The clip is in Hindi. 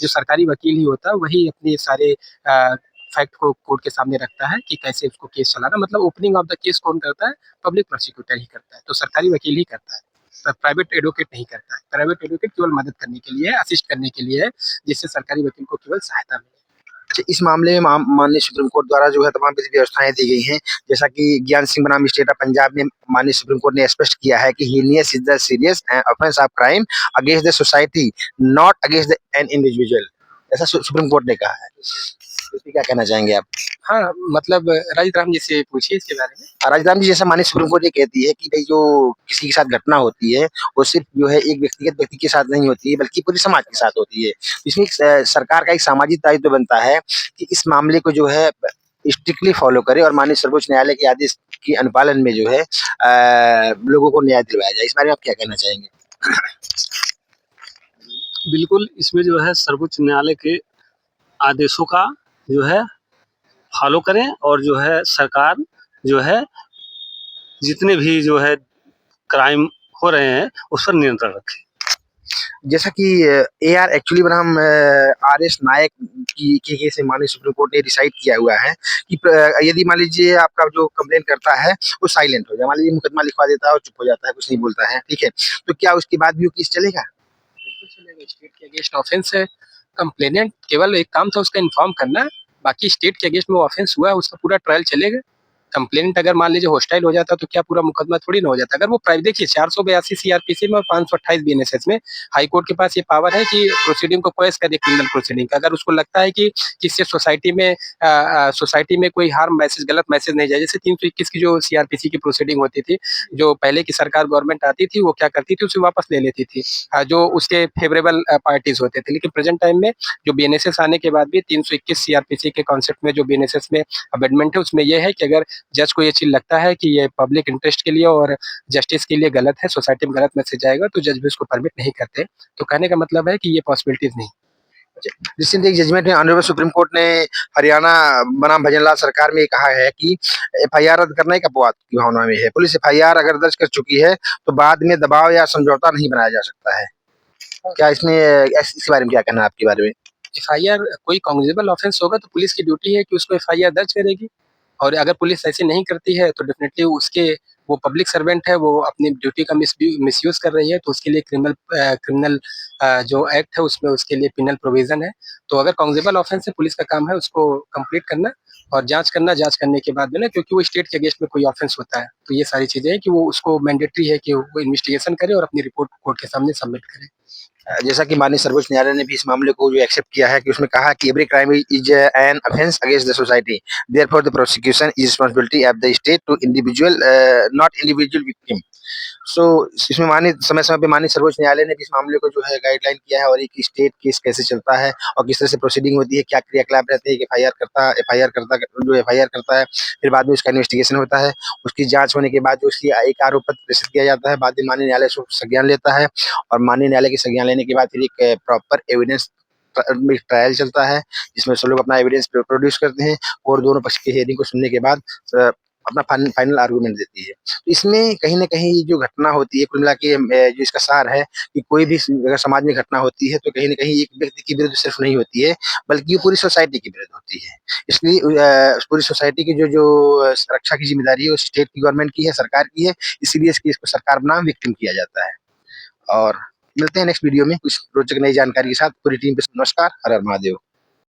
जो सरकारी वकील ही होता है वही अपने सारे फैक्ट को कोर्ट के सामने रखता है कि कैसे उसको केस चलाना, मतलब ओपनिंग ऑफ द केस कौन करता है? पब्लिक प्रोसिक्यूटर ही करता है, तो सरकारी वकील ही करता है, प्राइवेट एडवोकेट नहीं करता है। प्राइवेट एडवोकेट केवल मदद करने के लिए है, असिस्ट करने के लिए है, जिससे सरकारी वकील को केवल सहायता मिले। अच्छा, इस मामले में माननीय सुप्रीम कोर्ट द्वारा जो है तमाम विधि व्यवस्थाएं दी गई हैं, जैसा कि ज्ञान सिंह बनाम स्टेट ऑफ पंजाब में माननीय सुप्रीम कोर्ट ने स्पष्ट किया है कि heinous is the serious offence of crime against the society, not against the an individual, ऐसा सुप्रीम कोर्ट ने कहा है। इस पे क्या कहना चाहेंगे आप? हाँ, मतलब राजराम जी से पूछिए इसके बारे में। राजधानी जी, जैसा माननीय सुप्रीम कोर्ट ये कहती है कि भाई जो किसी के साथ घटना होती है वो सिर्फ जो है एक व्यक्तिगत व्यक्ति के साथ नहीं होती है बल्कि पूरे समाज के साथ होती है। इसमें सरकार का एक सामाजिक दायित्व बनता है कि इस मामले को जो है स्ट्रिक्टली फॉलो करे और माननीय सर्वोच्च न्यायालय के आदेश के अनुपालन में जो है लोगों को न्याय दिलवाया जाए। इस बारे में आप क्या कहना चाहेंगे? बिल्कुल, इसमें जो है सर्वोच्च न्यायालय के आदेशों का जो है फॉलो करें और जो है सरकार जो है जितने भी जो है क्राइम हो रहे हैं उस पर नियंत्रण रखें। जैसा कि AR एक्चुअली बनाम RS नायक की केस में माननीय सुप्रीम कोर्ट ने डिसाइड किया हुआ है कि यदि मान लीजिए आपका जो कंप्लेन करता है वो साइलेंट हो जाए, मान लीजिए मुकदमा लिखवा देता है और चुप हो जाता है, कुछ नहीं बोलता है, ठीक है, तो क्या उसके बाद भी वो केस चलेगा? बिल्कुल चलेगा, स्टेट के अगेंस्ट ऑफेंस है। कंप्लेनेंट केवल एक काम था उसका इन्फॉर्म करना, बाकी स्टेट के अगेंस्ट में वो ऑफेंस हुआ है उसका पूरा ट्रायल चलेगा। कंप्लेनेंट अगर मान लीजिए हॉस्टाइल हो जाता तो क्या पूरा मुकदमा थोड़ी ना हो जाता? अगर वो प्राइवेट, देखिए 482 सीआरपीसी में और 528 बीएनएसएस में हाई कोर्ट के पास ये पावर है कि प्रोसीडिंग को क्वेश करे, क्रिमिनल प्रोसीडिंग का। अगर उसको लगता है कि इससे सोसाइटी में कोई हार्म मैसेज, गलत मैसेज नहीं जाए, जैसे 321 की जो सीआरपीसी की प्रोसीडिंग होती थी, जो पहले की सरकार गवर्नमेंट आती थी वो क्या करती थी, उसे वापस ले लेती थी जो उसके फेवरेबल पार्टीज होते थे। लेकिन प्रेजेंट टाइम में जो बीएनएसएस आने के बाद भी 321 सीआरपीसी के कॉन्सेप्ट में जो बीएनएसएस में अमेंडमेंट है उसमें यह है कि अगर जज को ये चीज लगता है कि ये पब्लिक इंटरेस्ट के लिए और जस्टिस के लिए गलत है, सोसाइटी में गलत मैसेज जाएगा, तो जज भी उसको परमिट नहीं करते। तो कहने का मतलब है कि ये पॉसिबिलिटीज नहीं। रिसेंट एक जजमेंट में ऑनरेबल सुप्रीम कोर्ट ने हरियाणा बनाम भजनलाल सरकार में कहा है कि FIR रद्द करना एक अपवाद की भावना में है। पुलिस FIR अगर दर्ज कर चुकी है तो बाद में दबाव या समझौता नहीं बनाया जा सकता है। क्या इसमें इसके बारे में क्या कहना है आपके बारे में? एफआईआर कोई कॉग्निजेबल ऑफेंस होगा तो पुलिस की ड्यूटी है कि उसको एफआईआर दर्ज करेगी, और अगर पुलिस ऐसे नहीं करती है तो डेफिनेटली उसके, वो पब्लिक सर्वेंट है, वो अपनी ड्यूटी का मिसयूज कर रही है, तो उसके लिए क्रिमिनल जो एक्ट है उसमें उसके लिए पिनल प्रोविजन है। तो अगर कॉग्निजेबल ऑफेंस है, पुलिस का काम है उसको कंप्लीट करना और जांच करना, जांच करने के बाद में ना, क्योंकि वो स्टेट के अगेंस्ट में कोई ऑफेंस होता है तो ये सारी चीजें हैं कि वो उसको मैंडेटरी है कि वो इन्वेस्टिगेशन करे और अपनी रिपोर्ट कोर्ट के सामने सबमिट करे। जैसा कि माननीय सर्वोच्च न्यायालय ने भी इस मामले को जो एक्सेप्ट किया है कि उसमें कहा कि every crime is an offence against the society, therefore the prosecution is responsibility of the state to individual, not individual victim. So इसमें माननीय समय समय पे माननीय सर्वोच्च न्यायालय ने भी इस मामले को जो है गाइडलाइन किया है और एक स्टेट केस कैसे चलता है और किस तरह से प्रोसीडिंग होती है, क्या क्रियाकलाप रहते हैं, एफआईआर करता है, फिर बाद में उसका इन्वेस्टिगेशन होता है, उसकी जांच होने के बाद जो उसकी एक आरोप पत्र प्रेषित किया जाता है, बाद में माननीय न्यायालय उसको संज्ञान लेता है और माननीय न्यायालय के संज्ञान लेने के बाद फिर एक प्रॉपर एविडेंस ट्रायल चलता है जिसमें सब लोग अपना एविडेंस प्रोड्यूस करते हैं और दोनों पक्ष की हियरिंग को सुनने के बाद अपना फाइनल आर्गुमेंट देती है। तो इसमें कहीं न कहीं जो घटना होती है, कुल मिला के जो इसका सार है कि कोई भी अगर समाज में घटना होती है तो कहीं न कहीं एक व्यक्ति के विरुद्ध सिर्फ नहीं होती है, बल्कि वो पूरी सोसाइटी के विरुद्ध होती है। इसलिए पूरी सोसाइटी की जो सुरक्षा की ज़िम्मेदारी है वो स्टेट की, गवर्नमेंट की है, सरकार की है, इसीलिए इस केस को सरकार बनाम विक्टिम किया जाता है। और मिलते हैं नेक्स्ट वीडियो में कुछ रोचक नई जानकारी के साथ। पूरी टीम पे नमस्कार, हर हर महादेव।